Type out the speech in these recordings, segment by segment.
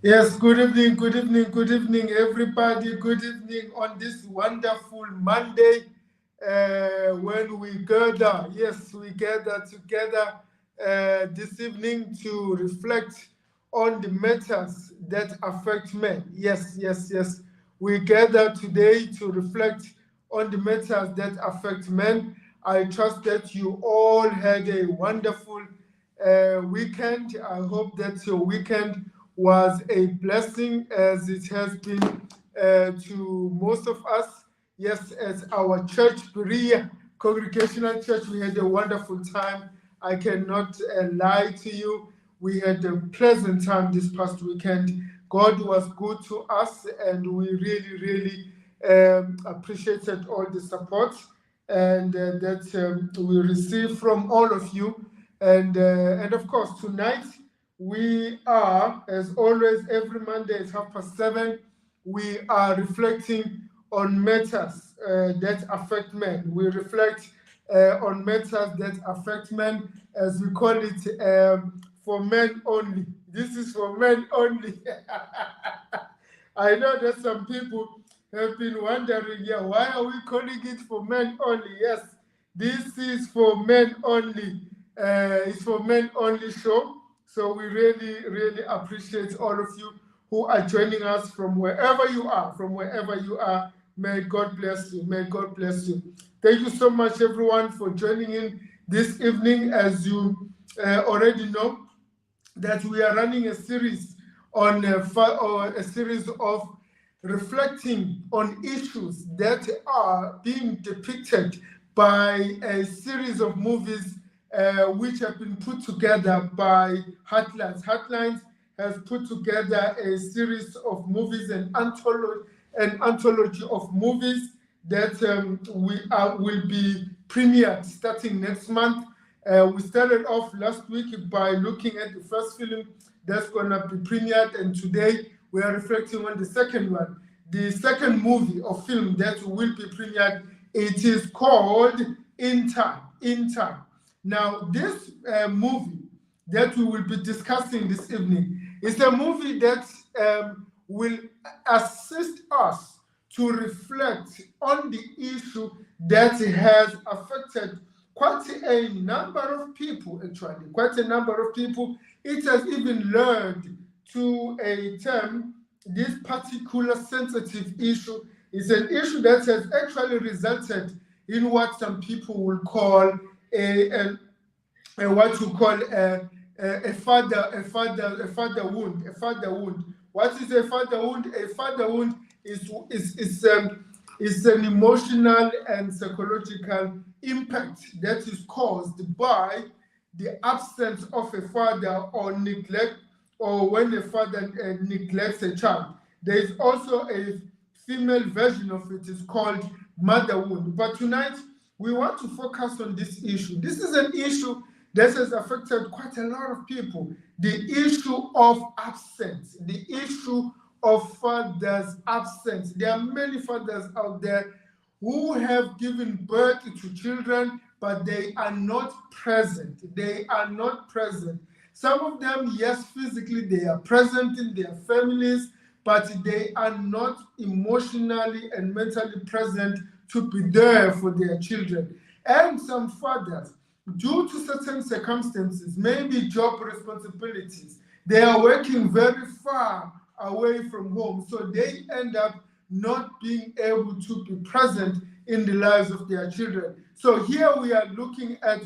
Yes, good evening, good evening, everybody. Good evening on this wonderful Monday when we gather. Yes, we gather together this evening to reflect on the matters that affect men. Yes, yes, yes. We gather today to reflect on the matters that affect men. I trust that you all had a wonderful weekend. I hope that your weekend was a blessing as it has been to most of us. Yes, as our church, Berea Congregational Church, we had a wonderful time. I cannot lie to you. We had a pleasant time this past weekend. God was good to us, and we really, really appreciated all the support and that we received from all of you. And of course, tonight we are, as always, every Monday at 7:30, we are reflecting on matters that affect men. We reflect on matters that affect men, as we call it, for men only. This is for men only. I know that some people have been wondering, yeah, why are we calling it for men only? Yes, this is for men only. It's for men only show. So we really, really appreciate all of you who are joining us from wherever you are, from wherever you are. May God bless you. May God bless you. Thank you so much, everyone, for joining in this evening. As you already know, that we are running a series on or a series of reflecting on issues that are being depicted by a series of movies which have been put together by Heartlines. Heartlines has put together a series of movies and an anthology of movies that will be premiered starting next month. We started off last week by looking at the first film that's going to be premiered, and today we are reflecting on the second one. The second movie or film that will be premiered, it is called In Time. In Time. Now, this movie that we will be discussing this evening is a movie that will assist us to reflect on the issue that has affected quite a number of people, actually. Quite a number of people. It has even led to a term. This particular sensitive issue is an issue that has actually resulted in what some people will call what you call a father wound. What is a father wound? A father wound is an emotional and psychological impact that is caused by the absence of a father or neglect, or when a father neglects a child. There is also a female version of it, is called mother wound. But tonight we want to focus on this issue. This is an issue that has affected quite a lot of people. The issue of absence, the issue of fathers' absence. There are many fathers out there who have given birth to children, but they are not present. They are not present. Some of them, yes, physically they are present in their families, but they are not emotionally and mentally present to be there for their children. And some fathers, due to certain circumstances, maybe job responsibilities, they are working very far away from home, so they end up not being able to be present in the lives of their children. So here we are looking at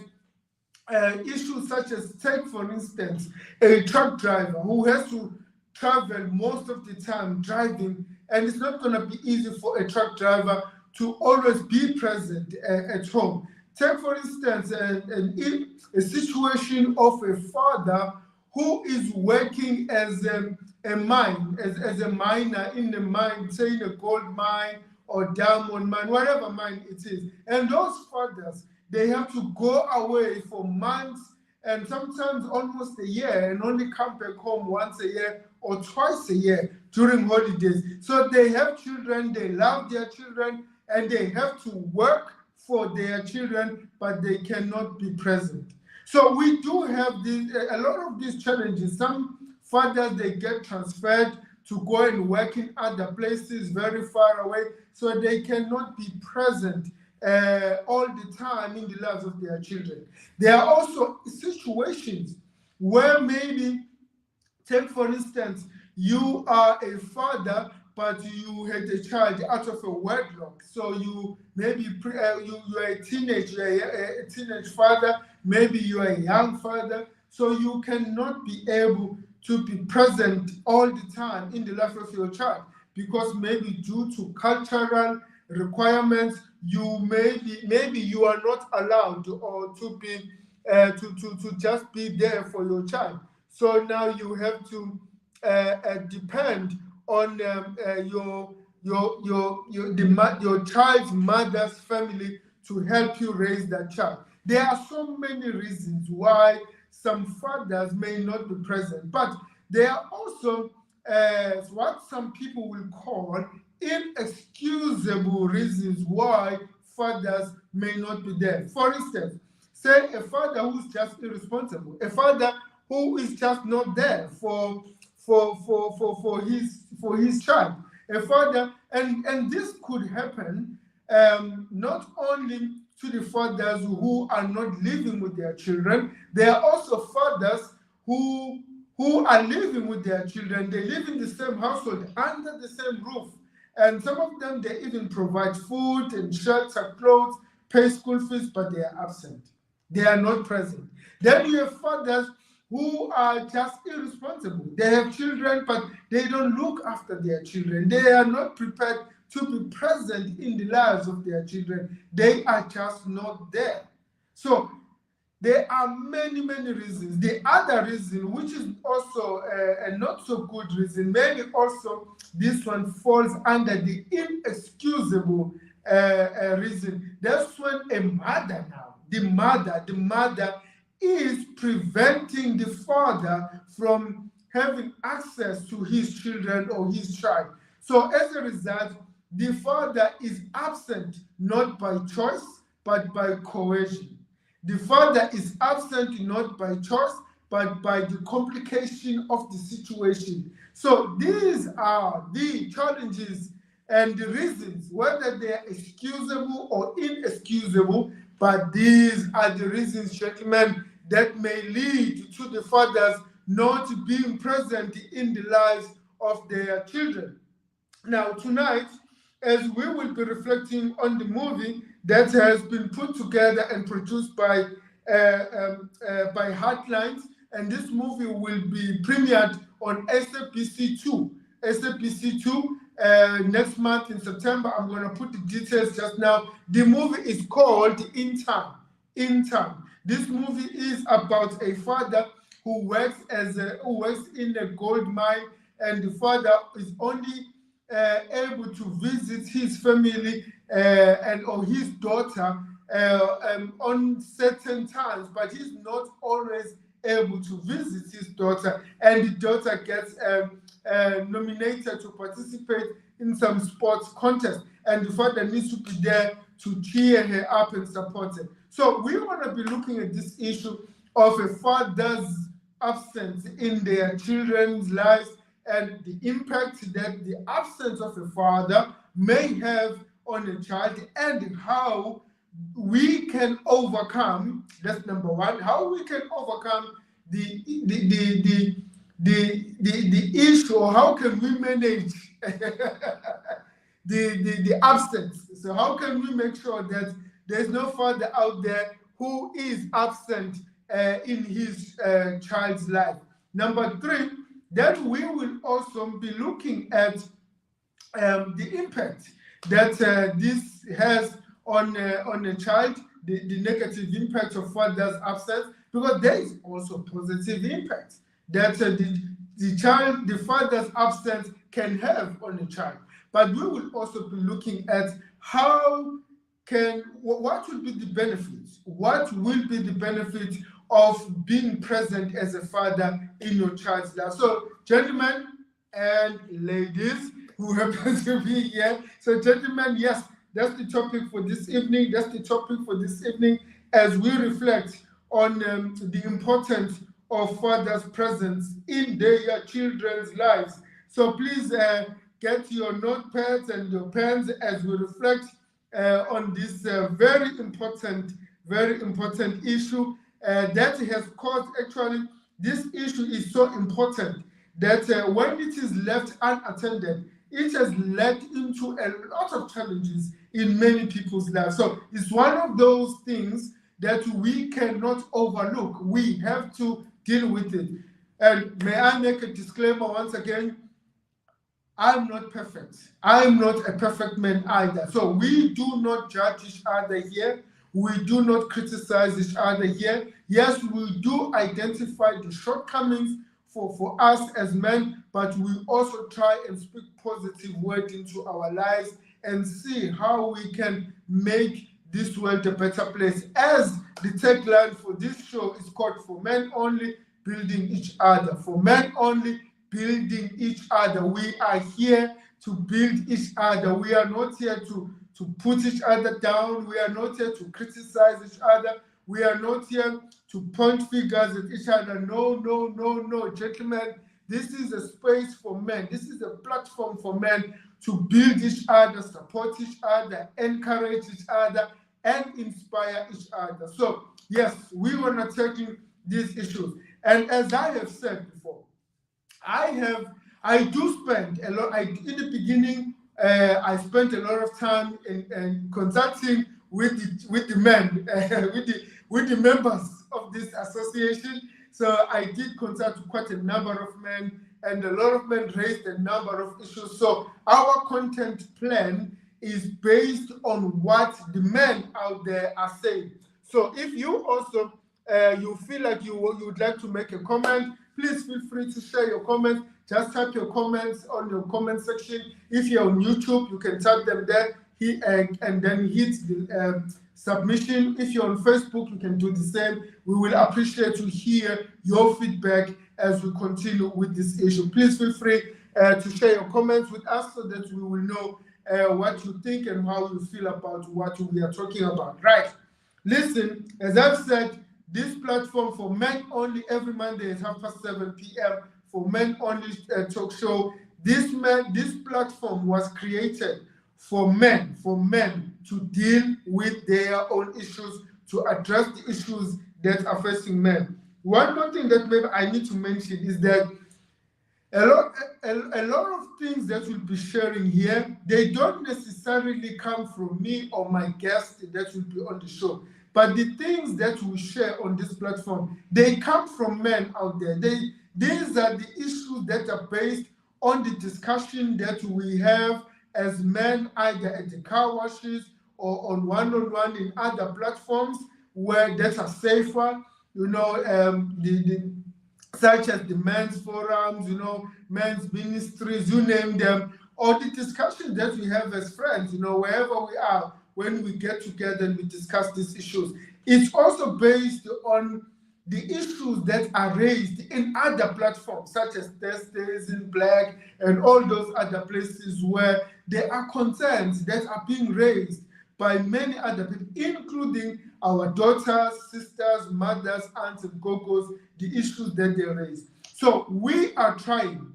issues such as, take for instance, a truck driver who has to travel most of the time driving, and it's not going to be easy for a truck driver to always be present at home. Take for instance a situation of a father who is working as a miner in the mine, say in a gold mine or diamond mine, whatever mine it is. And those fathers, they have to go away for months and sometimes almost a year and only come back home once a year or twice a year during holidays. So they have children, they love their children, and they have to work for their children, but they cannot be present. So we do have a lot of these challenges. Some Fathers, they get transferred to go and work in other places very far away, so they cannot be present all the time in the lives of their children. There are also situations where maybe, take for instance, you are a father, but you had a child out of a wedlock. So you maybe you are a teenage father, maybe you are a young father. So you cannot be able to be present all the time in the life of your child, because maybe due to cultural requirements, you maybe you are not allowed to be to just be there for your child. So now you have to depend on your child's mother's family to help you raise that child. There are so many reasons why some fathers may not be present, but there are also what some people will call inexcusable reasons why fathers may not be there. For instance, say a father who's just irresponsible, a father who is just not there for his child, a father, and this could happen not only to the fathers who are not living with their children. There are also fathers who are living with their children. They live in the same household, under the same roof, and some of them, they even provide food and shelter, clothes, pay school fees, but they are absent. They are not present. Then you have fathers who are just irresponsible. They have children, but they don't look after their children. They are not prepared to be present in the lives of their children. They are just not there. So there are many, many reasons. The other reason, which is also a not so good reason, maybe also this one falls under the inexcusable reason. That's when a mother now, the mother is preventing the father from having access to his children or his child. So as a result, the father is absent not by choice, but by coercion. The father is absent not by choice, but by the complication of the situation. So these are the challenges and the reasons, whether they are excusable or inexcusable, but these are the reasons, gentlemen, that may lead to the fathers not being present in the lives of their children. Now, tonight, as we will be reflecting on the movie that has been put together and produced by Heartlines, and this movie will be premiered on SABC 2. SABC 2 next month in September. I'm going to put the details just now. The movie is called In Time. In Time. This movie is about a father who works in a gold mine, and the father is only able to visit his family or his daughter on certain times, but he's not always able to visit his daughter, and the daughter gets nominated to participate in some sports contest, and the father needs to be there to cheer her up and support her. So we want to be looking at this issue of a father's absence in their children's lives and the impact that the absence of a father may have on a child, and how we can overcome. That's number one. How we can overcome the issue, or how can we manage the absence. So how can we make sure that there's no father out there who is absent in his child's life? Number three, then we will also be looking at the impact that this has on a child, the negative impact of father's absence, because there is also positive impact that the father's absence can have on a child. But we will also be looking at what will be the benefits? What will be the benefit of being present as a father in your child's life? So, gentlemen and ladies who happen to be here. So, gentlemen, yes, that's the topic for this evening. That's the topic for this evening as we reflect on the importance of fathers' presence in their children's lives. So please get your notepads and your pens as we reflect on this very important issue that has caused, actually, this issue is so important that when it is left unattended, it has led into a lot of challenges in many people's lives. So it's one of those things that we cannot overlook. We have to deal with it. And may I make a disclaimer once again? I'm not perfect. I'm not a perfect man either. So we do not judge each other here. We do not criticize each other here. Yes, we do identify the shortcomings for us as men, but we also try and speak positive word into our lives and see how we can make this world a better place. As the tagline for this show is called "For Men Only, Building Each Other." For men only, building each other. We are here to build each other. We are not here to put each other down. We are not here to criticize each other. We are not here to point fingers at each other. No, no, no, no, gentlemen. This is a space for men. This is a platform for men to build each other, support each other, encourage each other, and inspire each other. So, yes, we were not taking these issues. And as I have said before, I do spend a lot. In the beginning, I spent a lot of time in consulting with the men, with the members of this association. So I did consult quite a number of men, and a lot of men raised a number of issues. So our content plan is based on what the men out there are saying. So if you also you feel like you would like to make a comment, please feel free to share your comments. Just type your comments on your comment section. If you're on YouTube, you can type them there and then hit the submission. If you're on Facebook, you can do the same. We will appreciate to hear your feedback as we continue with this issue. Please feel free to share your comments with us so that we will know what you think and how you feel about what we are talking about. Right. Listen, as I've said, this platform for men only every Monday at 7:30 p.m. for men only talk show. This platform was created for men to deal with their own issues, to address the issues that are facing men. One more thing that maybe I need to mention is that a lot of things that we'll be sharing here, they don't necessarily come from me or my guest that will be on the show. But the things that we share on this platform, they come from men out there. These are the issues that are based on the discussion that we have as men, either at the car washes or on one-on-one in other platforms where that are safer, such as the men's forums, men's ministries, you name them, or the discussion that we have as friends, wherever we are, when we get together and we discuss these issues. It's also based on the issues that are raised in other platforms, such as Thursdays in Black and all those other places where there are concerns that are being raised by many other people, including our daughters, sisters, mothers, aunts, and gogos, the issues that they raise. So we are trying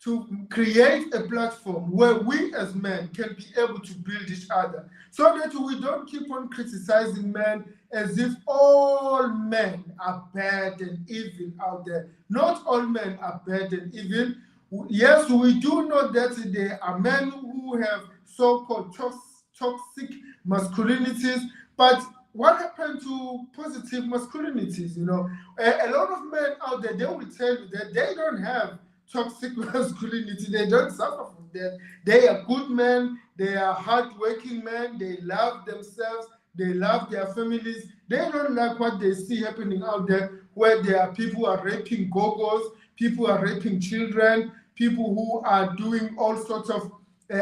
to create a platform where we as men can be able to build each other, so that we don't keep on criticizing men as if all men are bad and evil out there. Not all men are bad and evil. Yes, we do know that there are men who have so-called toxic masculinities, but what happened to positive masculinities? A lot of men out there, they will tell you that they don't have toxic masculinity. They don't suffer from that. They are good men. They are hardworking men. They love themselves. They love their families. They don't like what they see happening out there, where there are people who are raping gogos, people who are raping children, people who are doing all sorts of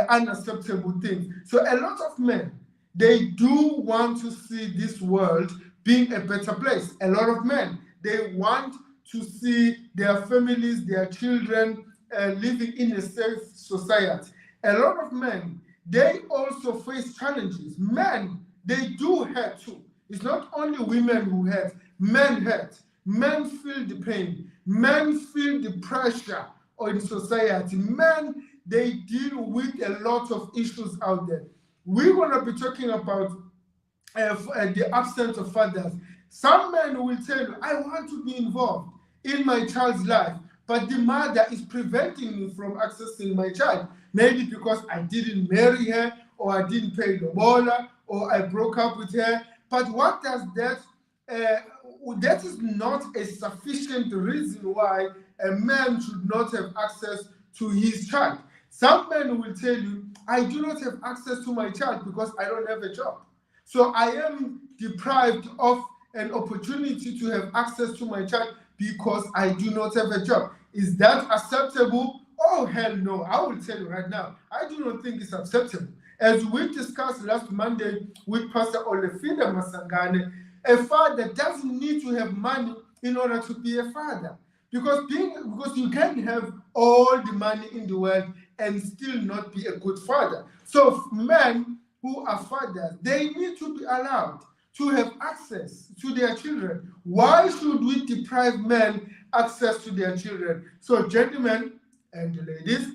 unacceptable things. So a lot of men, they do want to see this world being a better place. A lot of men, they want to see their families, their children living in a safe society. A lot of men, they also face challenges. Men, they do hurt too. It's not only women who hurt, men hurt. Men feel the pain. Men feel the pressure in society. Men, they deal with a lot of issues out there. We're going to be talking about the absence of fathers. Some men will tell you, I want to be involved in my child's life, but the mother is preventing me from accessing my child. Maybe because I didn't marry her, or I didn't pay the lobola, or I broke up with her. But what does that, that is not a sufficient reason why a man should not have access to his child. Some men will tell you, I do not have access to my child because I don't have a job. So I am deprived of an opportunity to have access to my child because I do not have a job. Is that acceptable? Oh, hell no. I will tell you right now, I do not think it's acceptable. As we discussed last Monday with Pastor Masagane, a father doesn't need to have money in order to be a father. Because you can't have all the money in the world and still not be a good father. So men who are fathers, they need to be allowed to have access to their children. Why should we deprive men access to their children? So gentlemen and ladies,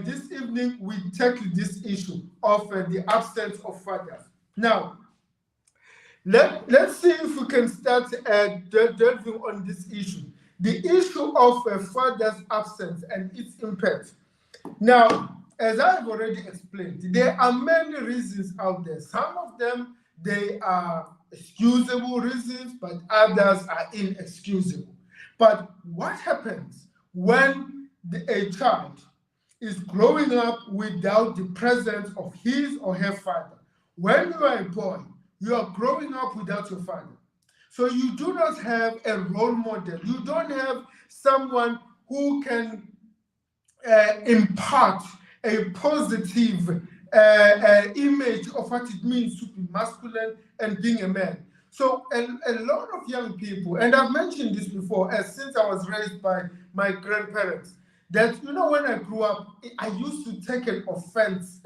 this evening we tackle this issue of the absence of fathers. Now, let's see if we can start delving on this issue. The issue of a father's absence and its impact. Now, as I've already explained, there are many reasons out there. Some of them, they are excusable reasons, but others are inexcusable. But what happens when a child is growing up without the presence of his or her father? When you are a boy, you are growing up without your father. So you do not have a role model. You don't have someone who can impart a positive image of what it means to be masculine and being a man. So a lot of young people, and I've mentioned this before, since I was raised by my grandparents, that, when I grew up, I used to take an offense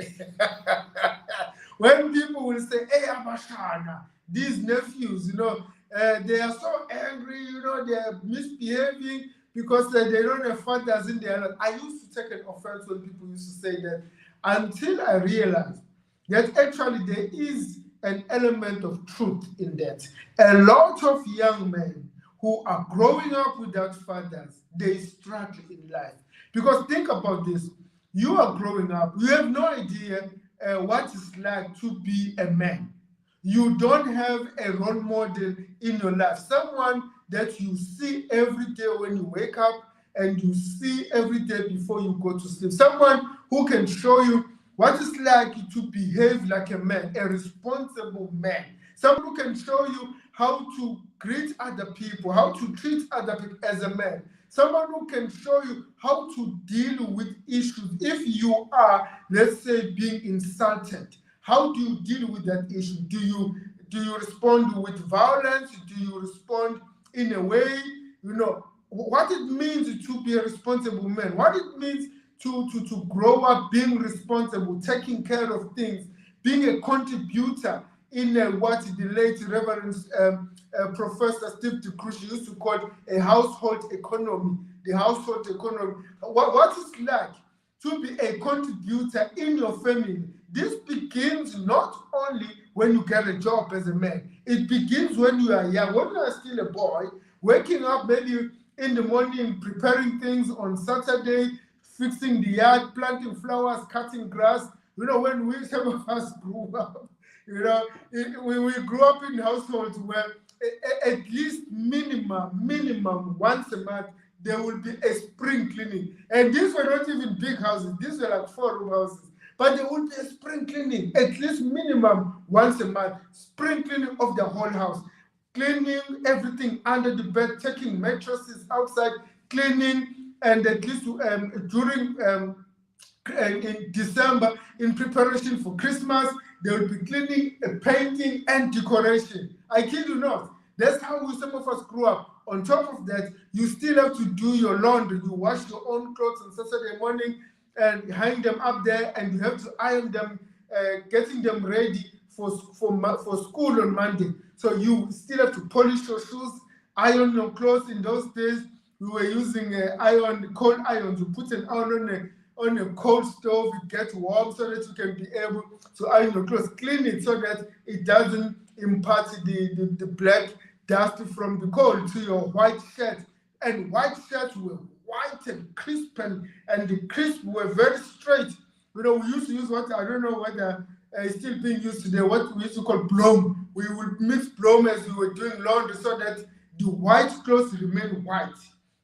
when people will say, hey, Abashana, these nephews, they are so angry, they are misbehaving because they don't have fathers in their life. I used to take an offense when people used to say that, until I realized that actually there is an element of truth in that. A lot of young men who are growing up without fathers, they struggle in life. Because think about this, you are growing up, you have no idea what it's like to be a man. You don't have a role model in your life, someone that you see every day when you wake up and you see every day before you go to sleep. Someone who can show you what it's like to behave like a man, a responsible man. Someone who can show you how to greet other people, how to treat other people as a man. Someone who can show you how to deal with issues. If you are, let's say, being insulted, how do you deal with that issue? Do you respond with violence? Do you respond in a way, what it means to be a responsible man, what it means to grow up being responsible, taking care of things, being a contributor in what the late Reverend Professor Steve DeCruci used to call a household economy, the household economy. What it's like to be a contributor in your family. This begins not only when you get a job as a man. It begins when you are young, when you are still a boy, waking up maybe in the morning, preparing things on Saturday, fixing the yard, planting flowers, cutting grass. When some of us grew up, we grew up in households where at least minimum once a month, there will be a spring cleaning. And these were not even big houses. These were like 4-room houses. But there would be a spring cleaning, at least minimum once a month, spring cleaning of the whole house, cleaning everything under the bed, taking mattresses outside, cleaning, and at least during in December, in preparation for Christmas, they will be cleaning, painting, and decoration. I kid you not. That's how some of us grew up. On top of that, you still have to do your laundry. You wash your own clothes on Saturday morning and hang them up there, and you have to iron them, getting them ready for school on Monday. So you still have to polish your shoes iron your clothes. In those days, we were using coal iron. You put an iron on a cold stove, it gets warm so that you can be able to iron your clothes, clean it so that it doesn't impart the black dust from the coal to your white shirt. And white shirts were white and crisp, and the crisp were very straight. We used to use what, I don't know whether it's still being used today, what we used to call bloom. We would mix bloom as we were doing laundry so that the white clothes remain white.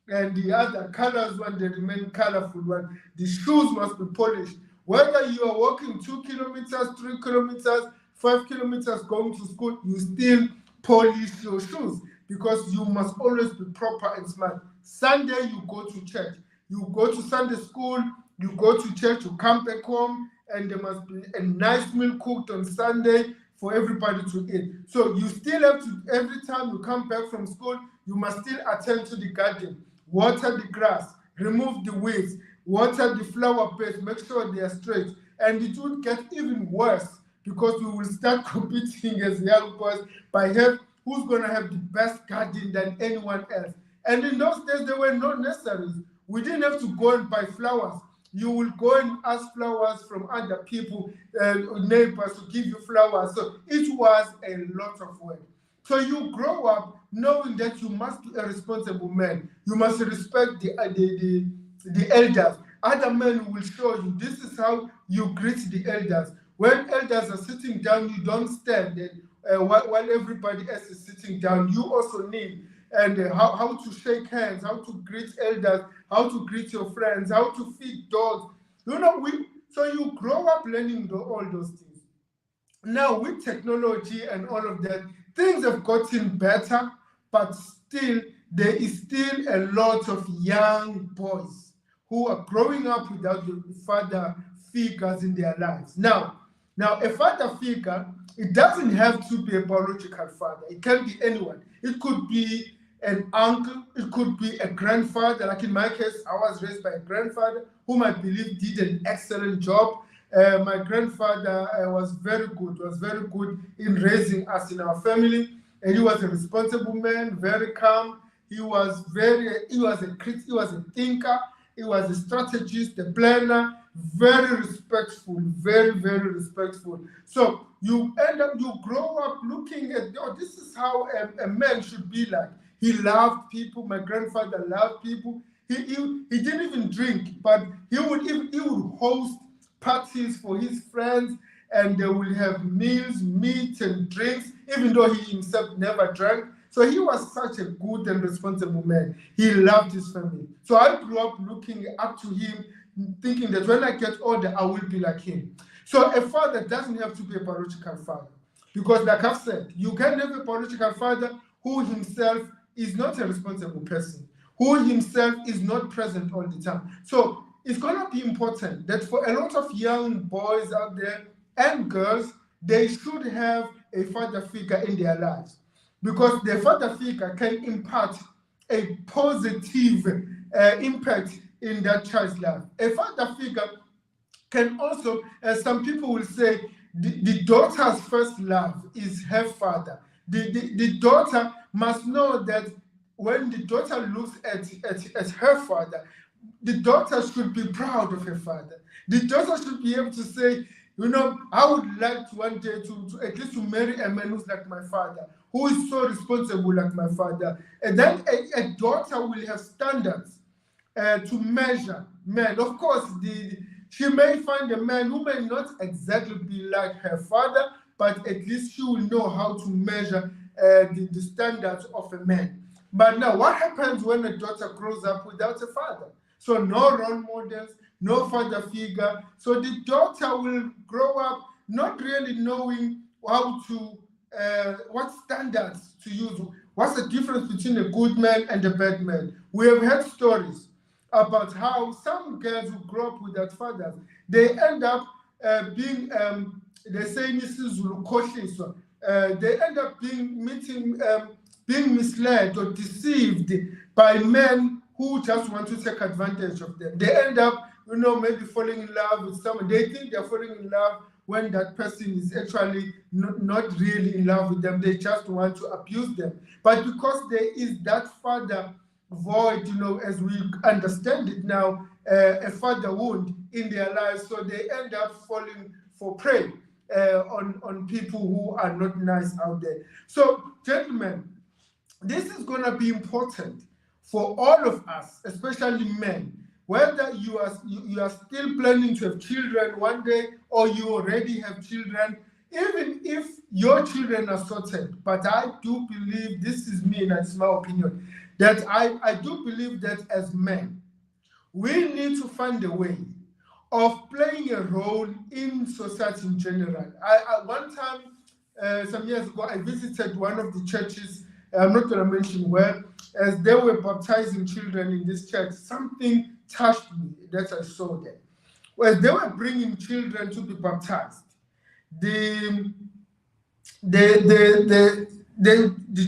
And the other colors, when they remain colorful, when the shoes must be polished. Whether you are walking 2 kilometers, 3 kilometers, 5 kilometers going to school, you still polish your shoes because you must always be proper and smart. Sunday, you go to church. You go to Sunday school, you go to church, you come back home, and there must be a nice meal cooked on Sunday for everybody to eat. So you still have to, every time you come back from school, you must still attend to the garden, water the grass, remove the weeds, water the flower beds, make sure they are straight. And it would get even worse because we will start competing as young boys by who's going to have the best garden than anyone else. And in those days, there were no nurseries. We didn't have to go and buy flowers. You will go and ask flowers from other people, neighbors, to give you flowers. So it was a lot of work. So you grow up knowing that you must be a responsible man. You must respect the elders. Other men will show you this is how you greet the elders. When elders are sitting down, you don't stand. And while everybody else is sitting down, you also need. And how to shake hands, how to greet elders, how to greet your friends, how to feed dogs. So you grow up learning all those things. Now with technology and all of that, things have gotten better, but still there is still a lot of young boys who are growing up without the father figures in their lives. Now a father figure, it doesn't have to be a biological father. It can be anyone. It could be an uncle, it could be a grandfather. Like in my case, I was raised by a grandfather whom I believe did an excellent job. My grandfather was very good in raising us in our family, and he was a responsible man, very calm. He was a thinker, he was a strategist, a planner, very respectful, very, very respectful. So you grow up looking at, this is how a man should be like. He loved people. My grandfather loved people. He didn't even drink, but he would host parties for his friends, and they will have meals, meat and drinks, even though he himself never drank. So he was such a good and responsible man. He loved his family. So I grew up looking up to him, thinking that when I get older, I will be like him. So a father doesn't have to be a biological father, because like I've said, you can have a biological father who himself is not a responsible person, who himself is not present all the time. So it's going to be important that for a lot of young boys out there and girls, they should have a father figure in their lives, because the father figure can impart a positive impact in that child's life. A father figure can also, as some people will say, the daughter's first love is her father. The daughter must know that when the daughter looks at her father, the daughter should be proud of her father. The daughter should be able to say, I would like to one day to at least to marry a man who's like my father, who is so responsible like my father. And then a daughter will have standards to measure men. Of course, she may find a man who may not exactly be like her father, but at least she will know how to measure the standards of a man. But now, what happens when a daughter grows up without a father? So no role models, no father figure. So the daughter will grow up not really knowing how to, what standards to use. What's the difference between a good man and a bad man? We have heard stories about how some girls who grow up without fathers, they end up being, they say, they end up being misled or deceived by men who just want to take advantage of them. They end up, maybe falling in love with someone. They think they're falling in love when that person is actually not really in love with them. They just want to abuse them. But because there is that father void, as we understand it now, a father wound in their lives, so they end up falling for prey on people who are not nice out there. So, gentlemen, this is going to be important for all of us, especially men. Whether you are still planning to have children one day, or you already have children, even if your children are sorted, but I do believe, this is me and it's my opinion, that I do believe that as men, we need to find a way of playing a role in society in general. One time, some years ago, I visited one of the churches. I'm not going to mention where. As they were baptizing children in this church, something touched me that I saw there. As they were bringing children to be baptized, the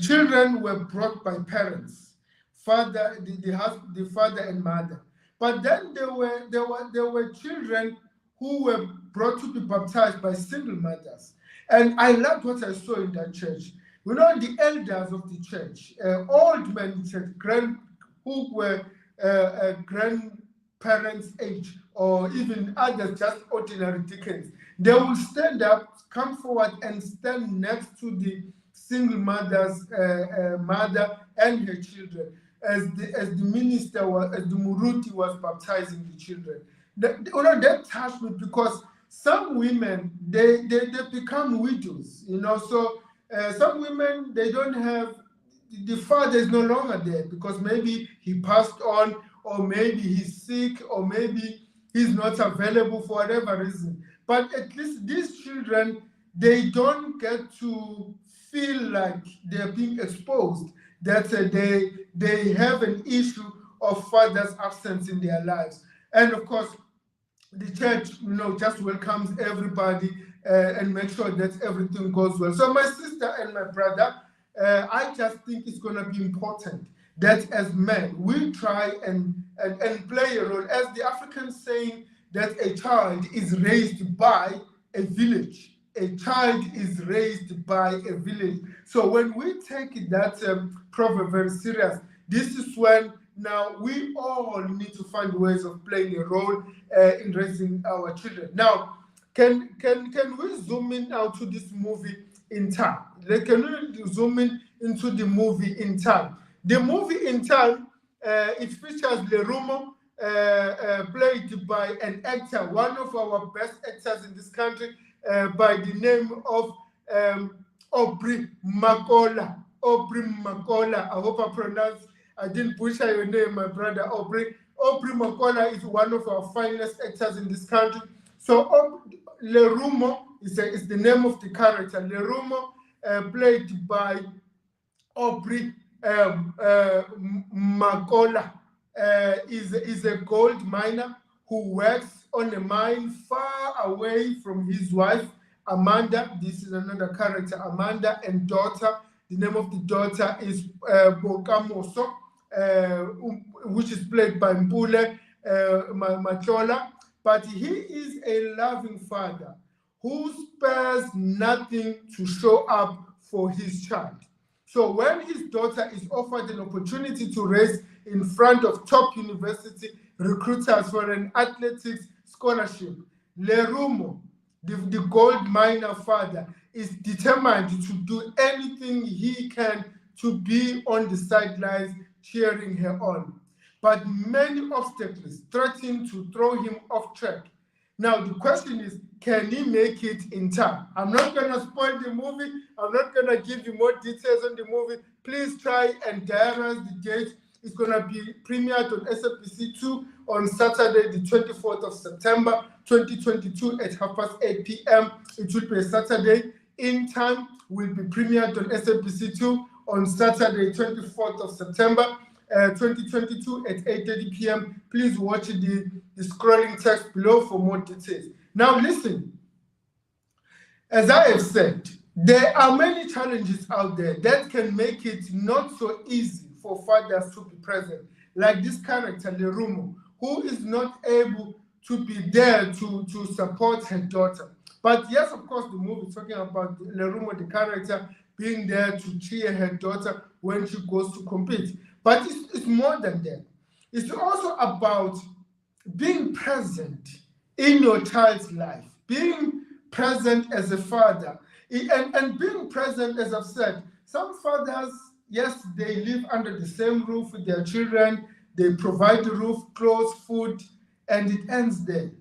children were brought by parents, the father and mother. But then there were children who were brought to be baptized by single mothers. And I loved what I saw in that church. The elders of the church, old men in the church, who were grandparents' age, or even others, just ordinary deacons, they will stand up, come forward, and stand next to the single mother's mother and her children, as the minister as the Muruti was baptizing the children. That touched me, because some women they become widows, so some women, they don't have, the father is no longer there because maybe he passed on, or maybe he's sick, or maybe he's not available for whatever reason. But at least these children, they don't get to feel like they're being exposed, that they have an issue of father's absence in their lives. And of course, the church, just welcomes everybody and make sure that everything goes well. So my sister and my brother, I just think it's going to be important that as men, we try and play a role. As the Africans saying that a child is raised by a village. A child is raised by a village. So when we take that proverb very serious, this is when now we all need to find ways of playing a role in raising our children. Now, can we zoom in now to this movie in time? Can we zoom in into the movie in time? The movie in time, it features Lerumo, played by an actor, one of our best actors in this country, by the name of Aubrey Mmakola. Aubrey Mmakola. I hope I didn't butcher your name, my brother Aubrey. Aubrey Mmakola is one of our finest actors in this country. So Lerumo is the name of the character. Lerumo, played by Aubrey Mmakola, is a gold miner who works on a mine far away from his wife, Amanda. This is another character, Amanda, and daughter. The name of the daughter is Bokamoso, which is played by Mpule Matlhola. But he is a loving father who spares nothing to show up for his child. So when his daughter is offered an opportunity to race in front of top university recruiters for an athletics scholarship, Lerumo, the gold miner father, is determined to do anything he can to be on the sidelines cheering her on. But many obstacles threaten to throw him off track. Now the question is, can he make it in time? I'm not going to spoil the movie. I'm not going to give you more details on the movie. Please try and diarize the date. It's going to be premiered on SABC 2 on Saturday, the 24th of September, 2022 at 8:30 p.m. It will be a Saturday. In Time will be premiered on SABC 2 on Saturday, 24th of September, 2022 at 8:30 p.m. Please watch the scrolling text below for more details. Now listen, as I have said, there are many challenges out there that can make it not so easy for fathers to be present, like this character, Lerumo, who is not able to be there to support her daughter. But yes, of course, the movie is talking about Lerumo, the character, being there to cheer her daughter when she goes to compete. But it's more than that. It's also about being present in your child's life, being present as a father, and being present, as I've said. Some fathers, yes, they live under the same roof with their children, they provide the roof, clothes, food, and it ends there.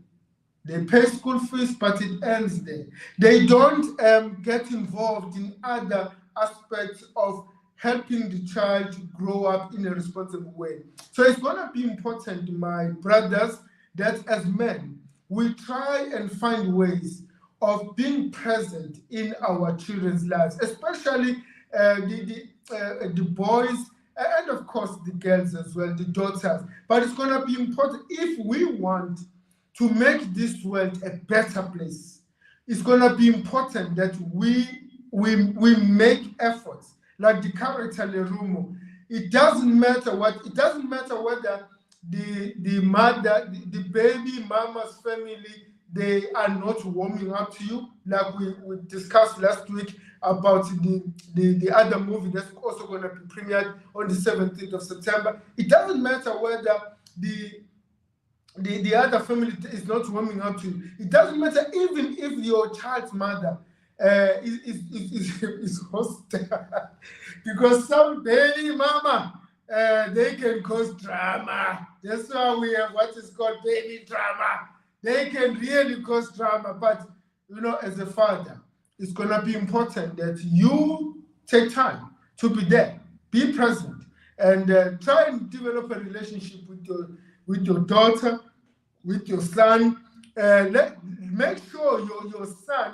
They pay school fees, but it ends there. They don't get involved in other aspects of helping the child to grow up in a responsible way. So it's going to be important, my brothers, that as men, we try and find ways of being present in our children's lives, especially the boys, and of course the girls as well, the daughters. But it's going to be important if we want to make this world a better place. It's going to be important that we make efforts, like the character Lerumo. It doesn't matter whether the mother, the baby mama's family, they are not warming up to you, like we discussed last week about the other movie that's also going to be premiered on the 17th of September. It doesn't matter whether the other family is not warming up to you. It doesn't matter even if your child's mother is hostile, because some baby mama, they can cause drama. That's why we have what is called baby drama. They can really cause drama. But as a father, it's gonna be important that you take time to be there, be present, and try and develop a relationship with your daughter, with your son. Make sure your son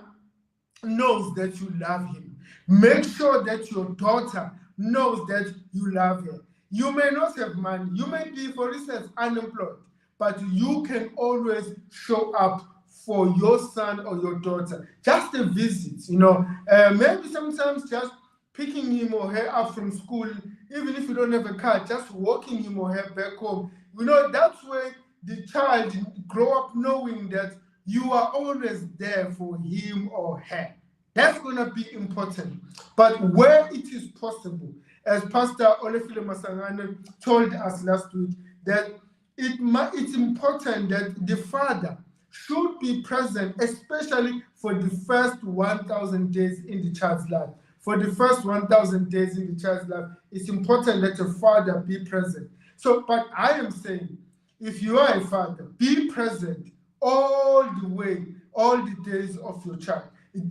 knows that you love him. Make sure that your daughter knows that you love her. You may not have money. You may be, for instance, unemployed, but you can always show up for your son or your daughter. Just a visit, maybe sometimes just picking him or her up from school, even if you don't have a car, just walking him or her back home. That's where the child grow up knowing that you are always there for him or her. That's going to be important. But where it is possible, as Pastor Mpule Masagane told us last week, that it's important that the father should be present, especially for the first 1,000 days in the child's life. For the first 1,000 days in the child's life, it's important that a father be present. But I am saying, if you are a father, be present all the way, all the days of your child.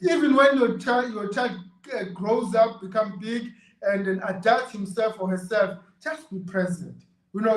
Even when your child grows up, become big, and then adapt himself or herself, just be present.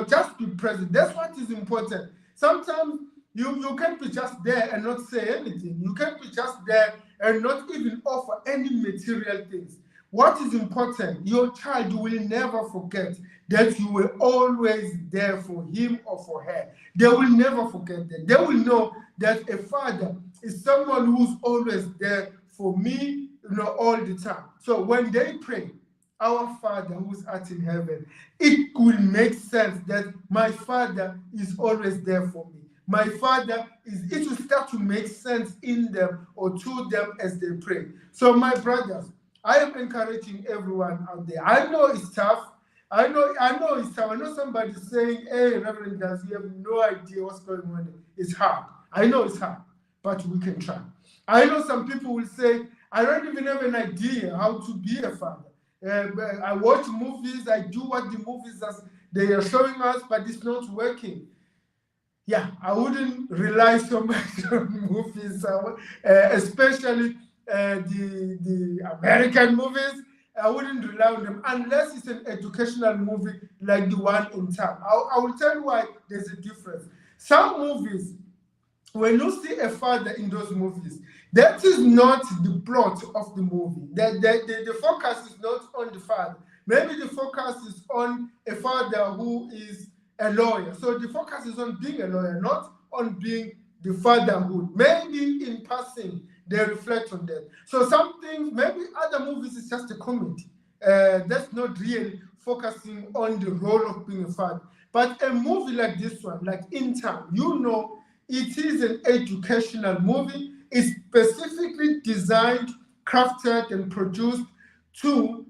Just be present. That's what is important. Sometimes you can't be just there and not say anything. You can't be just there and not even offer any material things. What is important, your child will never forget that you were always there for him or for her. They will never forget that. They will know that a father is someone who's always there for me, all the time. So when they pray, our Father who's art in heaven, it could make sense that my Father is always there for me. My Father it will start to make sense in them or to them as they pray. So my brothers, I am encouraging everyone out there. I know it's tough. I know it's tough. I know somebody saying, hey, Reverend guys, you have no idea what's going on. It's hard. I know it's hard, but we can try. I know some people will say, I don't even have an idea how to be a father. I watch movies, I do what the movies they are showing us, but it's not working. Yeah, I wouldn't rely so much on movies, especially the American movies. I wouldn't rely on them unless it's an educational movie like the one in town. I will tell you why there's a difference. Some movies, when you see a father in those movies, that is not the plot of the movie. The focus is not on the father. Maybe the focus is on a father who is a lawyer. So the focus is on being a lawyer, not on being the fatherhood. Maybe in passing, they reflect on that. So some things, maybe other movies is just a comedy. That's not really focusing on the role of being a father. But a movie like this one, like In Town, it is an educational movie. is specifically designed, crafted, and produced to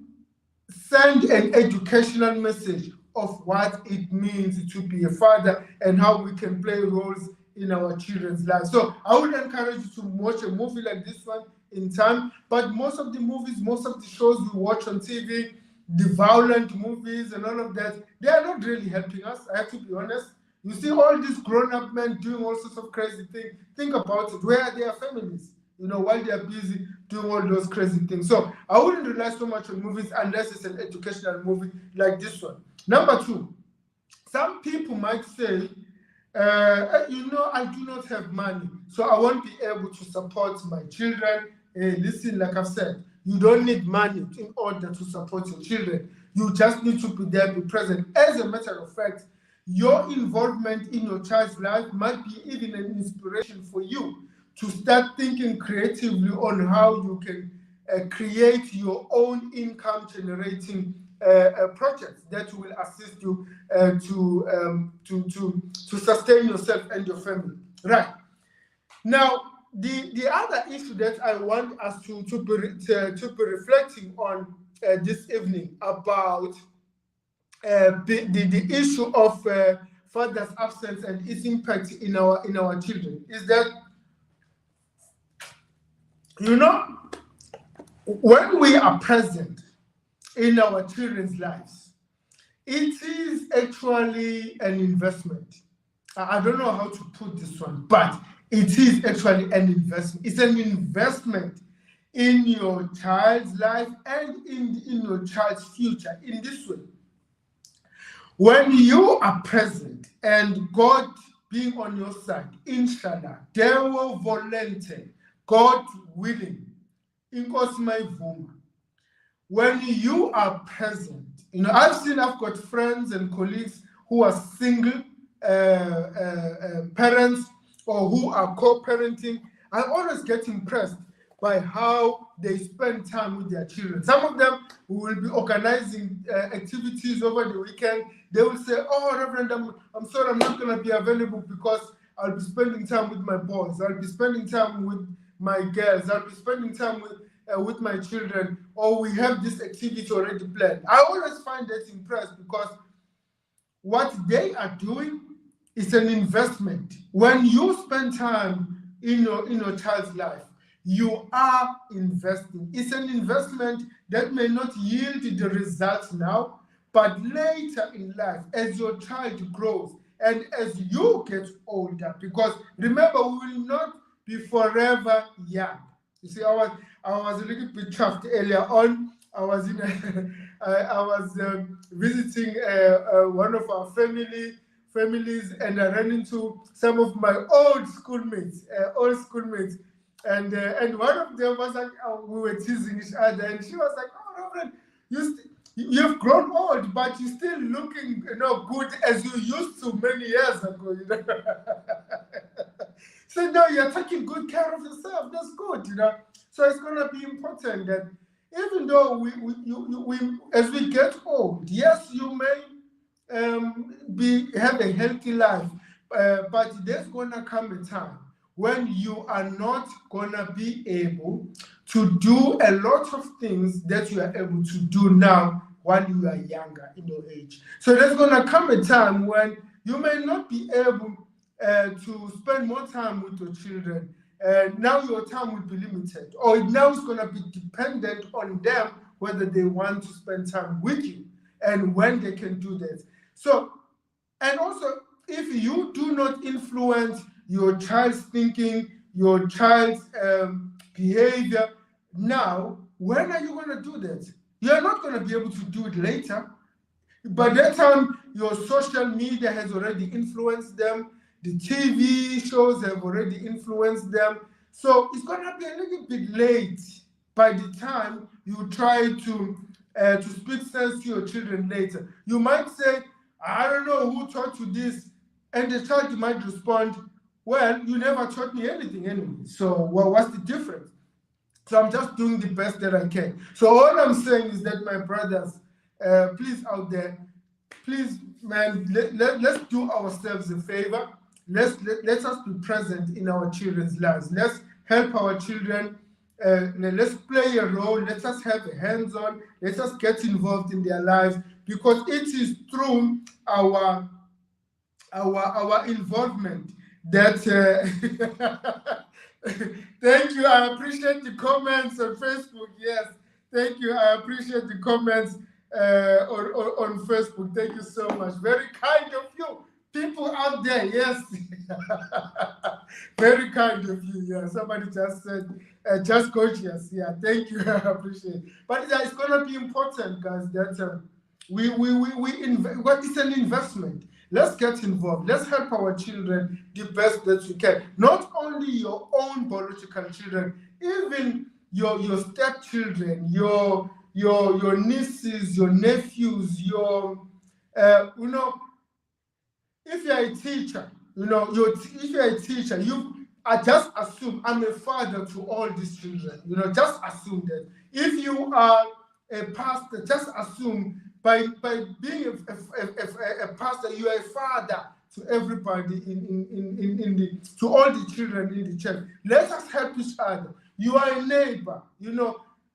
send an educational message of what it means to be a father and how we can play roles in our children's lives. So I would encourage you to watch a movie like this one in time, but most of the movies, most of the shows we watch on TV, the violent movies and all of that, they are not really helping us, I have to be honest. You see all these grown-up men doing all sorts of crazy things. Think about it. Where are their families? While they are busy doing all those crazy things. So I wouldn't rely so much on movies unless it's an educational movie like this one. Number two, some people might say, I do not have money, so I won't be able to support my children. Listen, like I've said, you don't need money in order to support your children. You just need to be there, be present. As a matter of fact, your involvement in your child's life might be even an inspiration for you to start thinking creatively on how you can create your own income generating projects that will assist you to sustain yourself and your family. Right. Now, the other issue that I want us to be reflecting on this evening about the issue of father's absence and its impact in our children is that, when we are present in our children's lives, it is actually an investment. I don't know how to put this one, but it is actually an investment. It's an investment in your child's life and in your child's future in this way. When you are present and God being on your side, inshallah, Dewo volente, God willing, inkosi mayivuma. When you are present, I've got friends and colleagues who are single parents or who are co-parenting. I always get impressed by how they spend time with their children. Some of them will be organizing activities over the weekend. They will say, "Oh, Reverend, I'm sorry, I'm not going to be available because I'll be spending time with my boys. I'll be spending time with my girls. I'll be spending time with my children, or we have this activity already planned." I always find that impressed because what they are doing is an investment. When you spend time in your child's life, you are investing. It's an investment that may not yield the results now, but later in life, as your child grows and as you get older, because remember, we will not be forever young. You see, I was a little bit chuffed earlier on. I was visiting one of our families, and I ran into some of my old schoolmates, and one of them was like, we were teasing each other, and she was like, "Oh, Reverend, you've grown old, but you're still looking, good as you used to many years ago." So no, you're taking good care of yourself. That's good, So it's going to be important that even though we as we get old, yes, you may have a healthy life, but there's going to come a time when you are not going to be able to do a lot of things that you are able to do now while you are younger in your age. So there's going to come a time when you may not be able to spend more time with your children. Now your time will be limited, or now it's going to be dependent on them whether they want to spend time with you and when they can do that. So, and also, if you do not influence your child's thinking, your child's behavior now, when are you going to do that? You're not going to be able to do it later. By that time, your social media has already influenced them. The TV shows have already influenced them. So it's going to be a little bit late by the time you try to speak sense to your children later. You might say, "I don't know who taught you this." And the child might respond, "Well, you never taught me anything anyway. So what's the difference?" So I'm just doing the best that I can. So all I'm saying is that, my brothers, please out there, please, man, let's do ourselves a favor. Let us be present in our children's lives. Let's help our children. Let's play a role. Let us have a hands-on. Let us get involved in their lives, because it is through our involvement that. Thank you. I appreciate the comments on Facebook. Yes, thank you. I appreciate the comments on Facebook. Thank you so much. Very kind of you. People out there, yes. Very kind of you. Yeah, somebody just said, just gorgeous. Yeah, thank you. I appreciate it. But it's going to be important, guys, that what is an investment? Let's get involved. Let's help our children the best that we can. Not only your own biological children, even your stepchildren, your nieces, your nephews, your if you're a teacher, if you're a teacher, I just assume I'm a father to all these children. Just assume that. If you are a pastor, just assume by being a pastor, you are a father to everybody to all the children in the church. Let us help each other. You are a neighbor.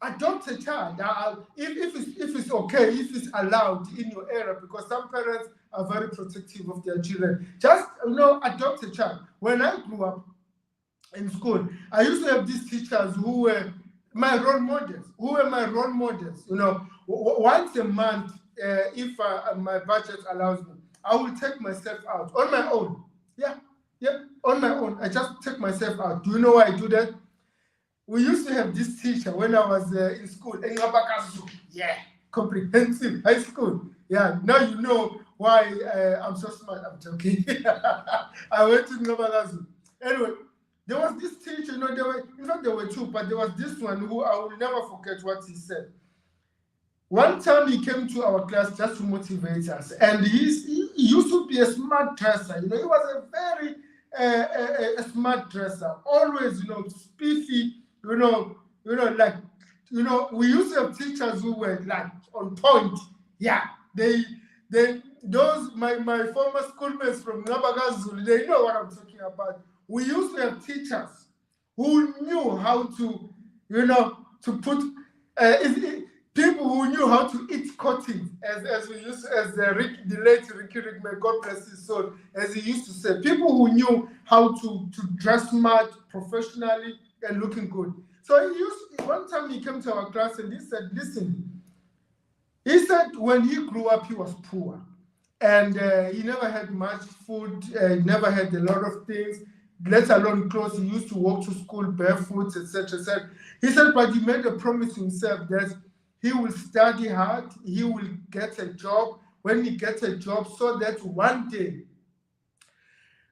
Adopt a child. If it's okay, if it's allowed in your area, because some parents are very protective of their children. Just adopt a child. When I grew up in school, I used to have these teachers who were my role models. Once a month, if my budget allows me, I will take myself out on my own. Yeah, on my own. I just take myself out. Do you know why I do that? We used to have this teacher when I was in school, comprehensive high school. Yeah, now you know why I'm so smart. I'm joking. I went to Ngabakazu. Anyway, there was this teacher, there were two, but there was this one who I will never forget what he said. One time he came to our class just to motivate us, and he used to be a smart dresser. He was a very a smart dresser, always, spiffy, we used to have teachers who were like on point. Yeah, those my former schoolmates from Ngabakazu, they know what I'm talking about. We used to have teachers who knew how to, to put people who knew how to eat cotton, as the late Ricky Rickman, God bless his soul, as he used to say. People who knew how to dress smart, professionally, and looking good. So one time he came to our class and he said, listen, he said when he grew up, he was poor. And he never had much food, he never had a lot of things, let alone clothes. He used to walk to school barefoot, etc. He said, but he made a promise to himself that he will study hard, he will get a job. When he gets a job, so that one day,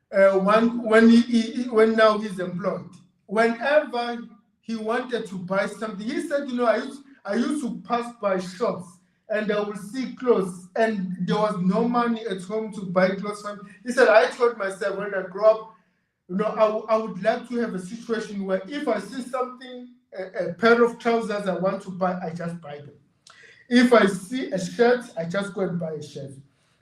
when now he's employed, whenever he wanted to buy something, he said, I used to pass by shops and I would see clothes, and there was no money at home to buy clothes from. He said, I told myself when I grow up, I would like to have a situation where if I see something, a pair of trousers I want to buy, I just buy them. If I see a shirt, I just go and buy a shirt.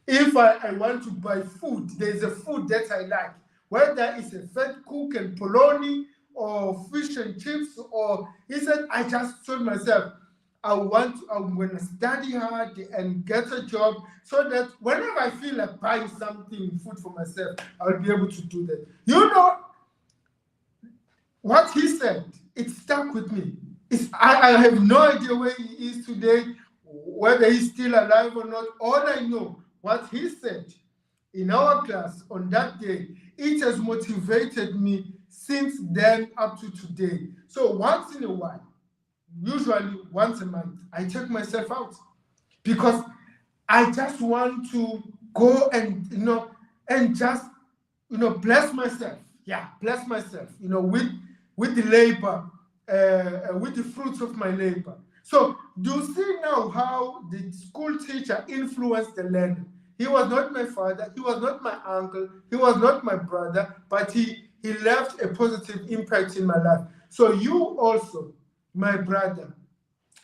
If I want to buy food, there's a food that I like, whether it's a fat cook and polony or fish and chips, or he said, I just told myself, I'm going to study hard and get a job so that whenever I feel like buying something, food for myself, I'll be able to do that. What he said, it stuck with me. I have no idea where he is today, whether he's still alive or not. All I know, what he said in our class on that day, it has motivated me since then up to today. So once in a while, usually once a month, I take myself out because I just want to go and just bless myself. Yeah, bless myself. With the labor, with the fruits of my labor. So do you see now how the school teacher influenced the learner? He was not my father, he was not my uncle, he was not my brother, but he left a positive impact in my life. So you also, my brother,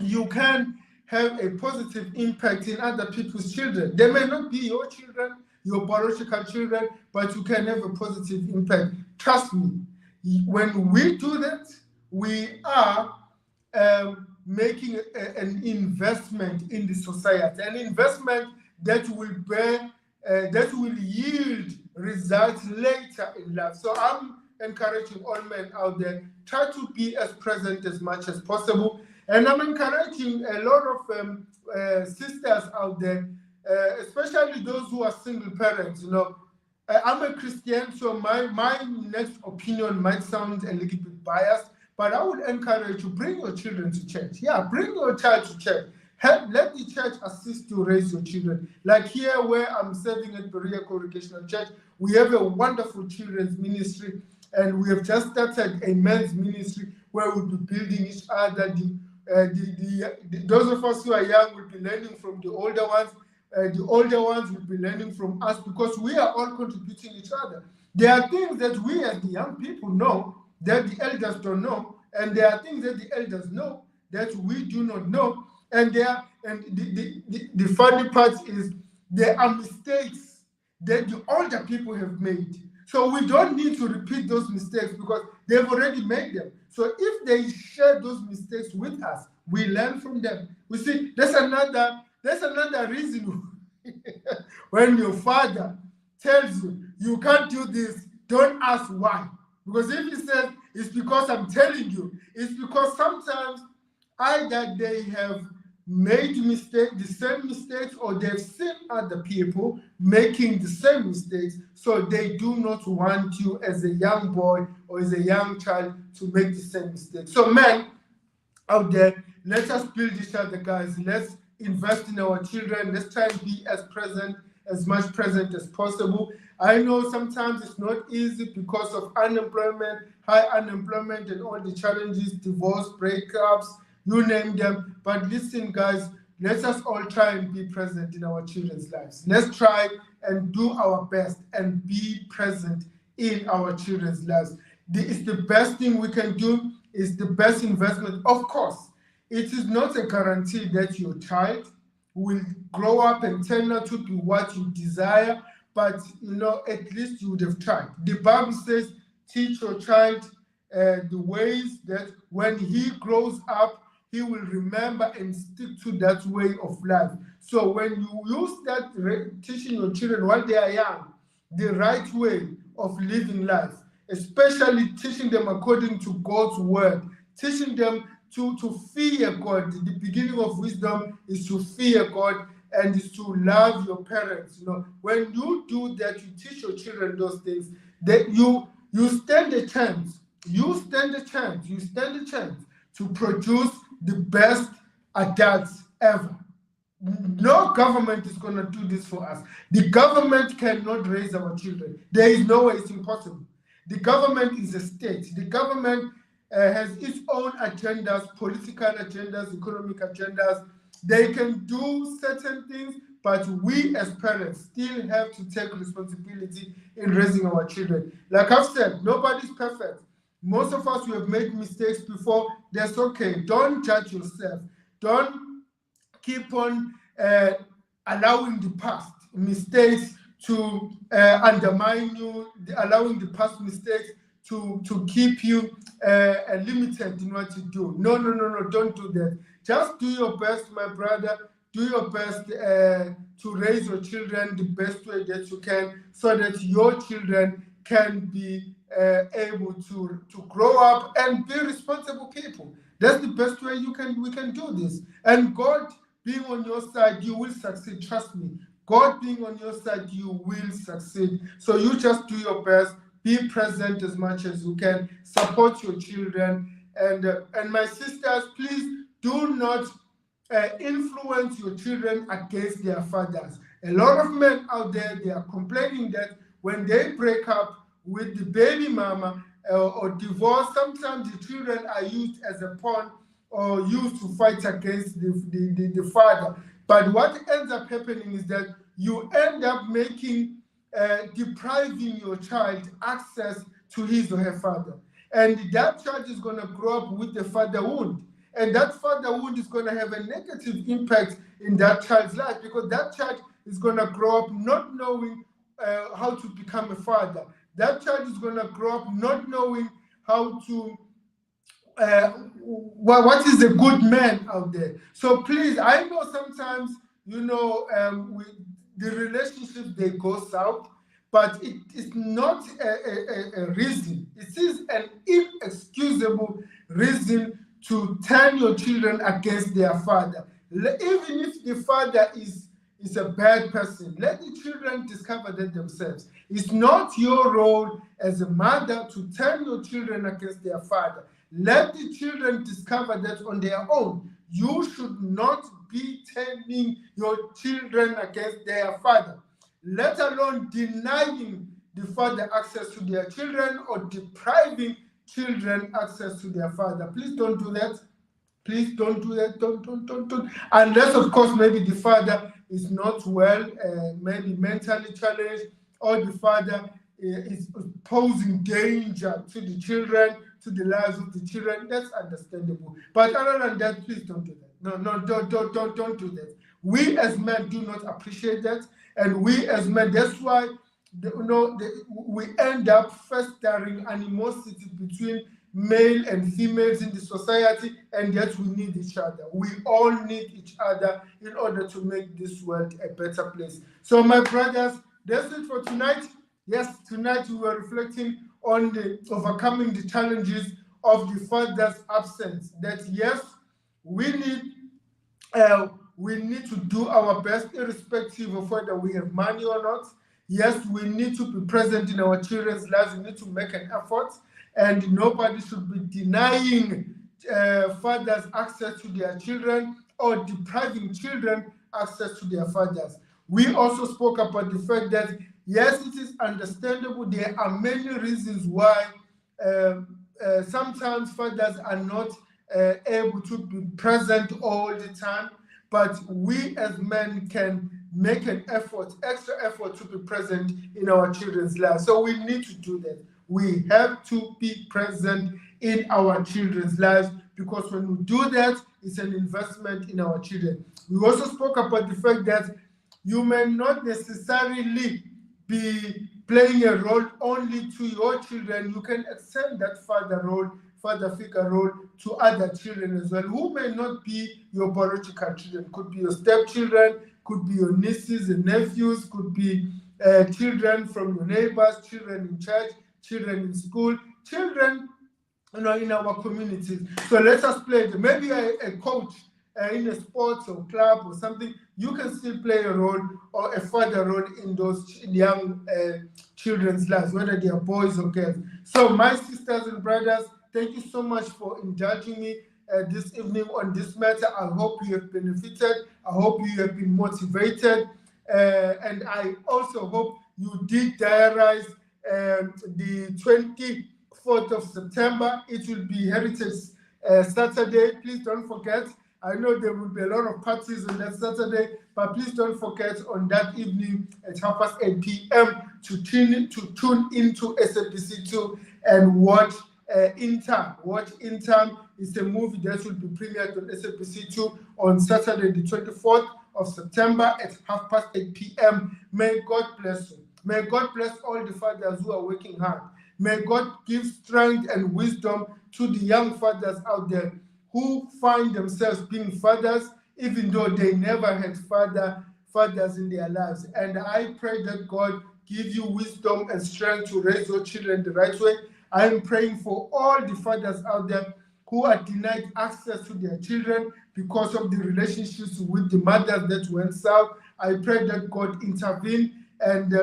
you can have a positive impact in other people's children. They may not be your children, your biological children, but you can have a positive impact. Trust me. when we do that, we are making an investment in the society, an investment that will bear, that will yield results later in life. So I'm encouraging all men out there, try to be as present as much as possible. And I'm encouraging a lot of sisters out there, especially those who are single parents. I'm a Christian, so my next opinion might sound a little bit biased, but I would encourage you, bring your children to church. Yeah, bring your child to church. Let the church assist to raise your children. Like here where I'm serving at Berea Congregational Church, we have a wonderful children's ministry, and we have just started a men's ministry where we'll be building each other. Those of us who are young will be learning from the older ones. The older ones will be learning from us, because we are all contributing each other. There are things that we as the young people know that the elders don't know, and there are things that the elders know that we do not know. And the funny part is there are mistakes that the older people have made. So we don't need to repeat those mistakes because they've already made them. So if they share those mistakes with us, we learn from them. We see, that's another reason when your father tells you, you can't do this, don't ask why. Because if he says, it's because I'm telling you, it's because sometimes either they have made the same mistakes, or they've seen other people making the same mistakes, so they do not want you as a young boy or as a young child to make the same mistakes. So men out there, let us build each other, guys. Let's invest in our children. Let's try and be as much present as possible. I know sometimes it's not easy because of unemployment, high unemployment, and all the challenges, divorce, breakups, you name them. But listen, guys, let us all try and be present in our children's lives. Let's try and do our best and be present in our children's lives. It's the best thing we can do. It's the best investment. Of course, it is not a guarantee that your child will grow up and turn out to be what you desire, but at least you would have tried. The Bible says, teach your child the ways that when he grows up, he will remember and stick to that way of life. So when you start teaching your children while they are young the right way of living life, especially teaching them according to God's word, teaching them to fear God. The beginning of wisdom is to fear God and is to love your parents. When you do that, you teach your children those things, that you stand a chance. You stand a chance to produce the best adults ever. No government is going to do this for us. The government cannot raise our children. There is no way, it's impossible. The government is a state. The government has its own agendas, political agendas, economic agendas. They can do certain things, but we as parents still have to take responsibility in raising our children. Like I've said, nobody's perfect. Most of us, we have made mistakes before. That's okay. Don't judge yourself. Don't keep on allowing the past mistakes to undermine you, allowing the past mistakes to keep you limited in what you do. No, don't do that. Just do your best, my brother. Do your best to raise your children the best way that you can, so that your children can be able to grow up and be responsible people. That's the best way we can do this. And God being on your side, you will succeed. Trust me. God being on your side, you will succeed. So you just do your best. Be present as much as you can. Support your children. And my sisters, please do not influence your children against their fathers. A lot of men out there, they are complaining that when they break up with the baby mama or divorce, sometimes the children are used as a pawn or used to fight against the father. But what ends up happening is that you end up depriving your child access to his or her father. And that child is going to grow up with the father wound. And that father wound is going to have a negative impact in that child's life, because that child is going to grow up not knowing how to become a father. That child is going to grow up not knowing how to what is a good man out there. So please, I know sometimes, the relationships, they go south, but it is not a reason. It is an inexcusable reason to turn your children against their father. Even if the father is a bad person, let the children discover that themselves. It's not your role as a mother to turn your children against their father. Let the children discover that on their own. You should not be turning your children against their father, let alone denying the father access to their children or depriving children access to their father. Please don't do that. Please don't do that. Don't. Unless, of course, maybe the father is not well, maybe mentally challenged, or the father is posing danger to the children, to the lives of the children. That's understandable. But other than that, please don't do that. No, don't do that. We as men do not appreciate that, and we as men, that's why we end up festering animosity between male and females in the society, and yet we need each other. We all need each other in order to make this world a better place. So my brothers, that's it for tonight. Yes, tonight we were reflecting on the overcoming the challenges of the father's absence. That yes, we need to do our best, irrespective of whether we have money or not. Yes, we need to be present in our children's lives. We need to make an effort, and nobody should be denying fathers access to their children or depriving children access to their fathers. We also spoke about the fact that yes, it is understandable. There are many reasons why sometimes fathers are not able to be present all the time, but we as men can make an effort, extra effort, to be present in our children's lives. So we need to do that. We have to be present in our children's lives, because when we do that, it's an investment in our children. We also spoke about the fact that you may not necessarily be playing a role only to your children. You can extend that father figure role to other children as well, who may not be your biological children. Could be your stepchildren, could be your nieces and nephews, could be children from your neighbors, children in church, children in school, children in our communities. So let us play them. Maybe a coach in a sports or club or something, you can still play a role or a father role in those young children's lives, whether they are boys or girls. So my sisters and brothers, thank you so much for indulging me this evening on this matter. I hope you have benefited. I hope you have been motivated. And I also hope you did diarize the 24th of September. It will be Heritage Saturday. Please don't forget. I know there will be a lot of parties on that Saturday, but please don't forget on that evening at 8:30 p.m. to tune into SABC2 and watch In Time. Watch In Time is a movie that will be premiered on SABC2 on Saturday, the 24th of September at 8:30 p.m. May God bless you. May God bless all the fathers who are working hard. May God give strength and wisdom to the young fathers out there who find themselves being fathers, even though they never had fathers in their lives. And I pray that God give you wisdom and strength to raise your children the right way. I am praying for all the fathers out there who are denied access to their children because of the relationships with the mothers that went south. I pray that God intervene and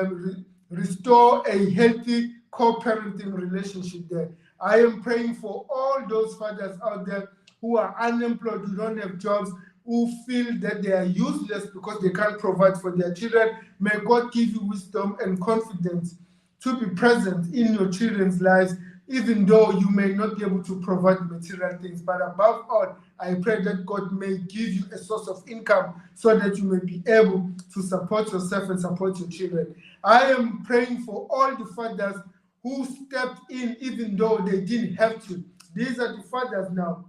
restore a healthy co-parenting relationship there. I am praying for all those fathers out there who are unemployed, who don't have jobs, who feel that they are useless because they can't provide for their children. May God give you wisdom and confidence to be present in your children's lives, even though you may not be able to provide material things. But above all, I pray that God may give you a source of income so that you may be able to support yourself and support your children. I am praying for all the fathers who stepped in even though they didn't have to. These are the fathers now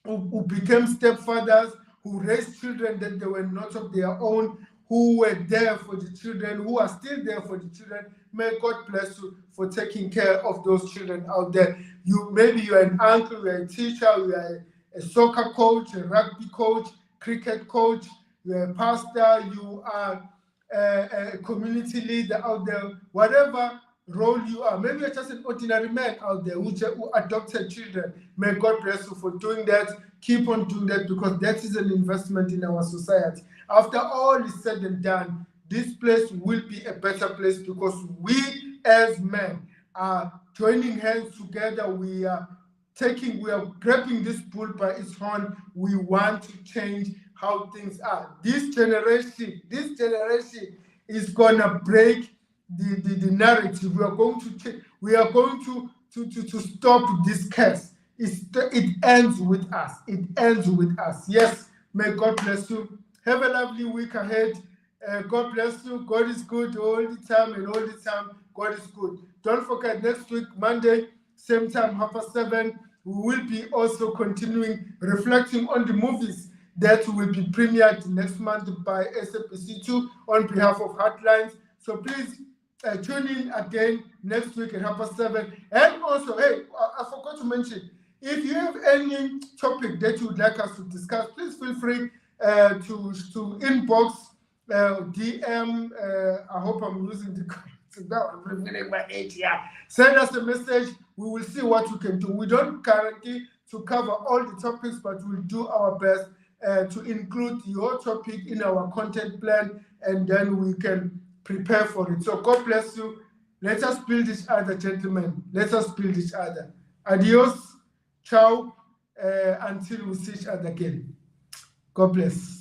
who became stepfathers, who raised children that they were not of their own, who were there for the children, who are still there for the children. May God bless you for taking care of those children out there. Maybe you're an uncle, you're a teacher, you're a soccer coach, a rugby coach, cricket coach, you're a pastor, you are a community leader out there, whatever role you are. Maybe you're just an ordinary man out there who adopted children. May God bless you for doing that. Keep on doing that, because that is an investment in our society. After all is said and done, this place will be a better place, because we as men are joining hands together. We are grabbing this bull by its horn. We want to change how things are. This generation is gonna break the narrative. We are going to stop this curse. It ends with us. It ends with us. Yes, may God bless you. Have a lovely week ahead. God bless you. God is good all the time, and all the time God is good. Don't forget, next week, Monday, same time, 7:30, we will be also continuing reflecting on the movies that will be premiered next month by SABC2 on behalf of Heartlines. So please tune in again next week at 7:30. And also, hey, I forgot to mention, if you have any topic that you would like us to discuss, please feel free to inbox, DM. I hope I'm using the now I'm revealing my age. Yeah, send us a message. We will see what we can do. We don't guarantee to cover all the topics, but we'll do our best to include your topic in our content plan, and then we can prepare for it. So God bless you. Let us build each other, gentlemen. Let us build each other. Adios. Ciao. Until we see each other again. God bless.